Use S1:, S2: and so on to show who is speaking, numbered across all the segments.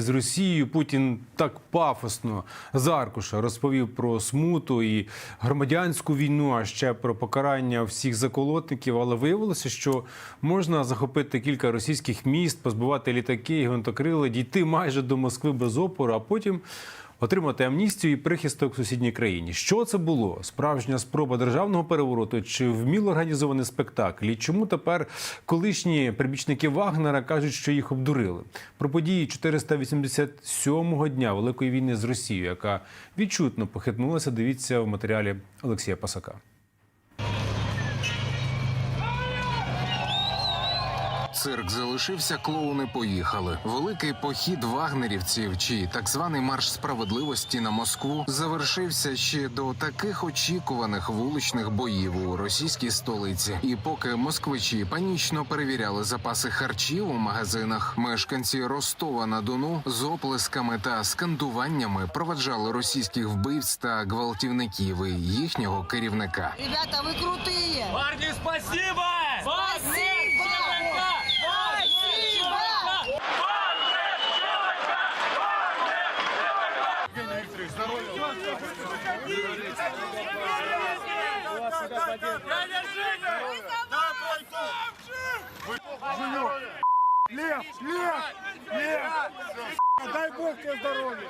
S1: З Росією Путін так пафосно з аркуша розповів про смуту і громадянську війну, а ще про покарання всіх заколотників. Але виявилося, що можна захопити кілька російських міст, позбивати літаки і гвинтокрили, дійти майже до Москви без опору, а потім отримати амністію і прихисток в сусідній країні. Що це було? Справжня спроба державного перевороту чи вміло організований спектакль? І чому тепер колишні прибічники Вагнера кажуть, що їх обдурили? Про події 487-го дня Великої війни з Росією, яка відчутно похитнулася, дивіться в матеріалі Олексія Пасака.
S2: Цирк залишився, клоуни поїхали. Великий похід вагнерівців, чи так званий марш справедливості на Москву, завершився ще до таких очікуваних вуличних боїв у російській столиці. І поки москвичі панічно перевіряли запаси харчів у магазинах, мешканці Ростова-на-Дону з оплесками та скандуваннями проваджали російських вбивць та гвалтівників і їхнього керівника.
S3: Ребята, ви круті!
S4: Парни, спасибо!
S3: Спасибо!
S5: Лев! Дай Бог тебе здоров'я!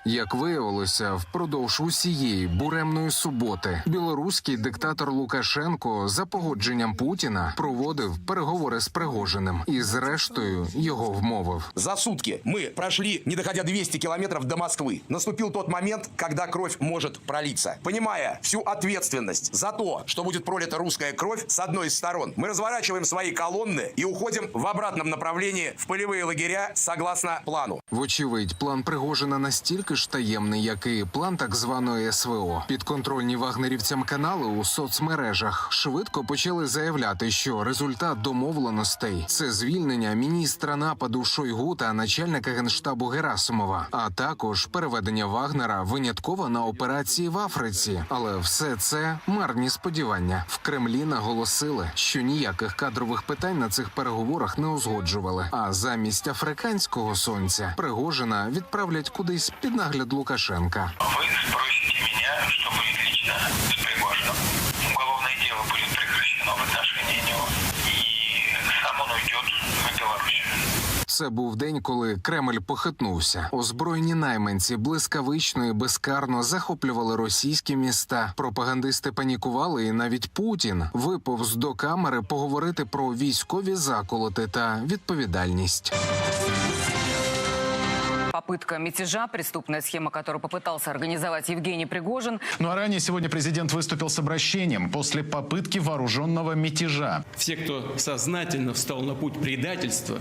S2: Як виявилося, впродовж усієї буремної суботи білоруський диктатор Лукашенко за погодженням Путіна проводив переговори з Пригожиним і зрештою його вмовив.
S6: За сутки мы прошли, не доходя 200 километров до Москвы. Наступил тот момент, когда кровь может пролиться. Понимая всю ответственность за то, что будет пролита русская кровь с одной из сторон, мы разворачиваем свои колонны и уходим в обратном направлении в полевые лагеря согласно плану.
S2: Вочевидь, план Пригожина настільки ж таємний, як і план так званої СВО. Підконтрольні вагнерівцям канали у соцмережах швидко почали заявляти, що результат домовленостей – це звільнення міністра нападу Шойгу та начальника Генштабу Герасимова, а також переведення Вагнера винятково на операції в Африці. Але все це марні сподівання. В Кремлі наголосили, що ніяких кадрових питань на цих переговорах не узгоджували, а замість африканського сонця Пригожина відправлять кудись під нагляд Лукашенка.
S7: Вы спросите меня, что будет лично с Пригожиным. Уголовное дело будет прекращено в отношении него, и сам он уйдет в Беларусь.
S2: Це був день, коли Кремль похитнувся. Озброєні найманці блискавично і безкарно захоплювали російські міста. Пропагандисти панікували, і навіть Путін виповз до камери поговорити про військові заколоти та відповідальність.
S8: Попытка мятежа, преступная схема, которую попытался организовать Евгений Пригожин.
S9: Ну а ранее сегодня президент выступил с обращением после попытки вооруженного мятежа.
S10: Все, кто сознательно встал на путь предательства,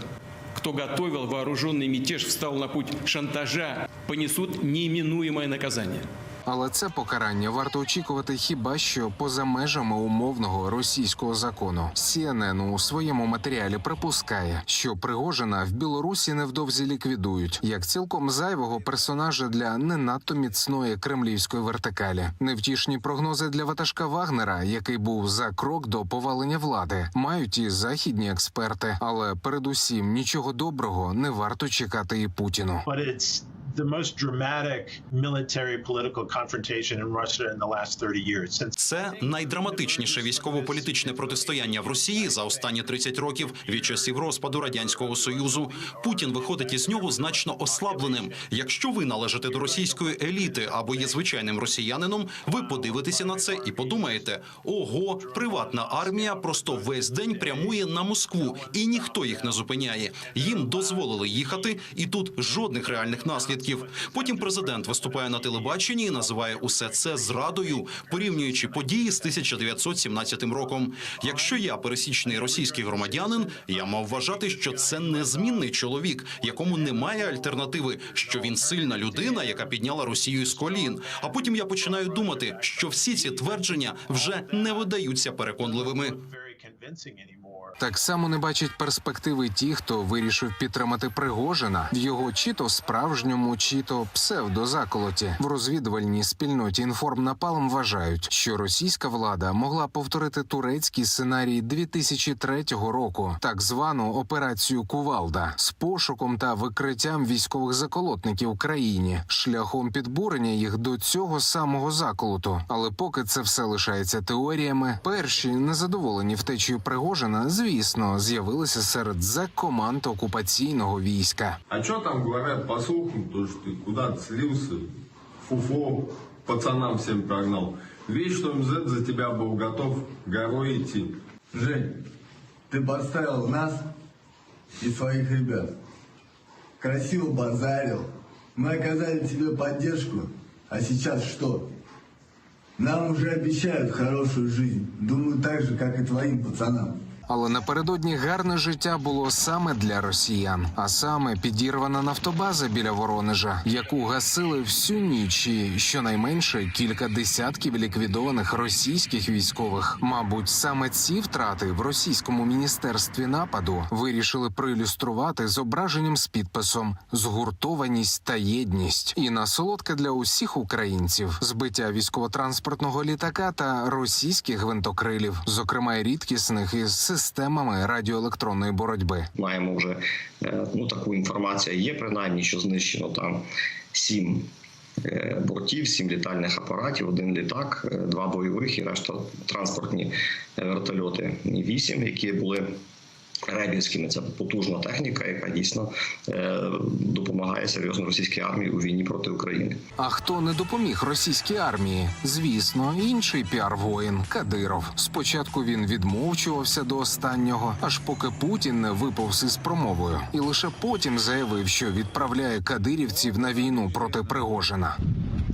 S10: кто готовил вооруженный мятеж, встал на путь шантажа, понесут неименуемое наказание.
S2: Але це покарання варто очікувати хіба що поза межами умовного російського закону. CNN у своєму матеріалі припускає, що Пригожина в Білорусі невдовзі ліквідують, як цілком зайвого персонажа для не надто міцної кремлівської вертикалі. Невтішні прогнози для ватажка Вагнера, який був за крок до повалення влади, мають і західні експерти. Але передусім нічого доброго не варто чекати і Путіну.
S11: The most dramatic military political confrontation in Russia in the last 30 years.
S12: Це найдраматичніше військово-політичне протистояння в Росії за останні 30 років від часів розпаду Радянського Союзу. Путін виходить із нього значно ослабленим. Якщо ви належите до російської еліти або є звичайним росіянином, ви подивитеся на це і подумаєте: ого, приватна армія просто весь день прямує на Москву, і ніхто їх не зупиняє. Їм дозволили їхати, і тут жодних реальних наслідків. Потім президент виступає на телебаченні і називає усе це зрадою, порівнюючи події з 1917 роком. Якщо я пересічний російський громадянин, я мав вважати, що це незмінний чоловік, якому немає альтернативи, що він сильна людина, яка підняла Росію з колін. А потім я починаю думати, що всі ці твердження вже не видаються переконливими.
S2: Так само не бачать перспективи ті, хто вирішив підтримати Пригожина в його чи то справжньому, чи то псевдозаколоті. В розвідувальній спільноті «Інформнапалм» вважають, що російська влада могла повторити турецький сценарій 2003 року, так звану операцію «Кувалда» з пошуком та викриттям військових заколотників в країні, шляхом підбурення їх до цього самого заколоту. Але поки це все лишається теоріями, перші незадоволені втечею Пригожина, звісно, з'явилися серед зек-команд окупаційного війська.
S5: А что там говорят по слухам, то что ты куда-то слился, фуфо пацанам всем прогнал. Видишь, что МЗ за тебя был готов горой идти.
S4: Жень, ты подставил нас и своих ребят. Красиво базарил. Мы оказали тебе поддержку, а сейчас что? Нам уже обещают хорошую жизнь. Думаю, так же, как и твоим пацанам.
S2: Але напередодні гарне життя було саме для росіян. А саме підірвана нафтобаза біля Воронежа, яку гасили всю ніч, і щонайменше кілька десятків ліквідованих російських військових. Мабуть, саме ці втрати в російському міністерстві нападу вирішили проілюструвати зображенням з підписом «Згуртованість та єдність». І на солодке для усіх українців – збиття військово-транспортного літака та російських гвинтокрилів, зокрема й рідкісних із системами радіоелектронної боротьби.
S13: Маємо вже таку інформацію. Є принаймні, що знищено там 7 бортів, 7 літальних апаратів, 1 літак, 2 бойових і решта транспортні вертольоти. 8, які були ребівськими. Це потужна техніка, яка дійсно допомагає серйозно російській армії у війні проти України.
S2: А хто не допоміг російській армії? Звісно, інший піар-воїн – Кадиров. Спочатку він відмовчувався до останнього, аж поки Путін не виповз із промовою. І лише потім заявив, що відправляє кадирівців на війну проти Пригожина.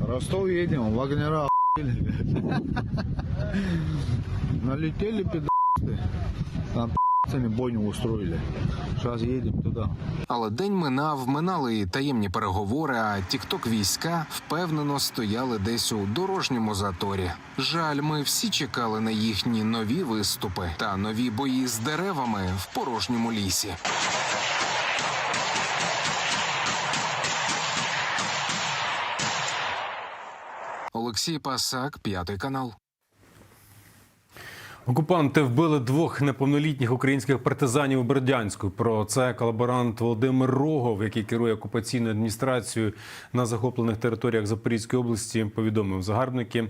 S4: Ростов едем, вагнера налетели пидасты, там бойню устроили. Зараз їдемо туди.
S2: Але день минали і таємні переговори, а тікток-війська впевнено стояли десь у дорожньому заторі. Жаль, ми всі чекали на їхні нові виступи та нові бої з деревами в порожньому лісі. Олексій Пасак, 5 канал.
S1: Окупанти вбили 2 неповнолітніх українських партизанів у Бердянську. Про це колаборант Володимир Рогов, який керує окупаційною адміністрацією на захоплених територіях Запорізької області, повідомив. Загарбники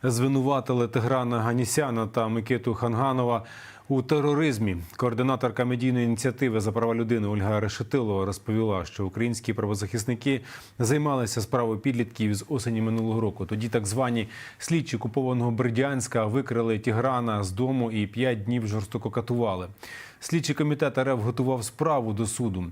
S1: звинуватили Тиграна Ганісяна та Микиту Ханганова у тероризмі. Координаторка медійної ініціативи «За права людини» Ольга Решетилова розповіла, що українські правозахисники займалися справою підлітків з осені минулого року. Тоді так звані слідчі окупованого Бердянська викрили Тиграна з дому і 5 днів жорстоко катували. Слідчий комітет РФ готував справу до суду,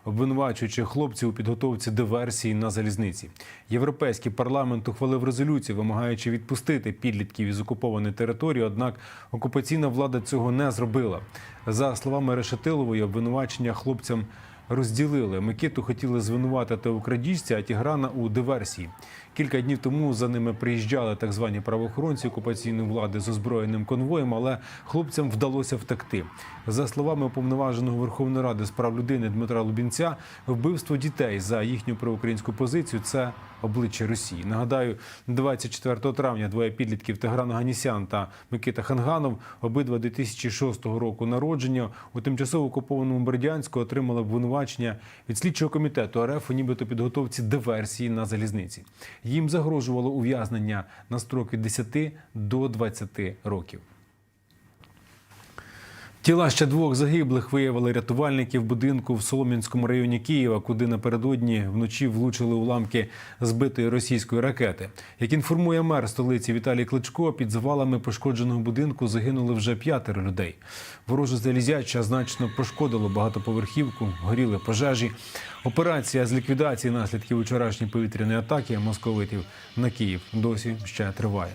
S1: обвинувачуючи хлопців у підготовці диверсії на залізниці. Європейський парламент ухвалив резолюцію, вимагаючи відпустити підлітків із окупованої території, однак окупаційна влада цього не зробила. За словами Решетилової, обвинувачення хлопцям розділили. Микиту хотіли звинуватити у крадіжці, а Тиграна – у диверсії. Кілька днів тому за ними приїжджали так звані правоохоронці окупаційної влади з озброєним конвоєм, але хлопцям вдалося втекти. За словами уповноваженого Верховної Ради з прав людини Дмитра Лубінця, вбивство дітей за їхню проукраїнську позицію – це обличчя Росії. Нагадаю, 24 травня 2 підлітків Тигран Ганісян та Микита Ханганов, обидва 2006 року народження, у тимчасово окупованому Бердянську отримали обвинувачення від слідчого комітету РФ у нібито підготовці диверсії на залізниці. Їм загрожувало ув'язнення на строк від 10 до 20 років. Тіла ще 2 загиблих виявили рятувальники в будинку в Солом'янському районі Києва, куди напередодні вночі влучили уламки збитої російської ракети. Як інформує мер столиці Віталій Кличко, під завалами пошкодженого будинку загинули вже 5 людей. Вороже залізяча значно пошкодило багатоповерхівку, горіли пожежі. Операція з ліквідації наслідків вчорашньої повітряної атаки московитів на Київ досі ще триває.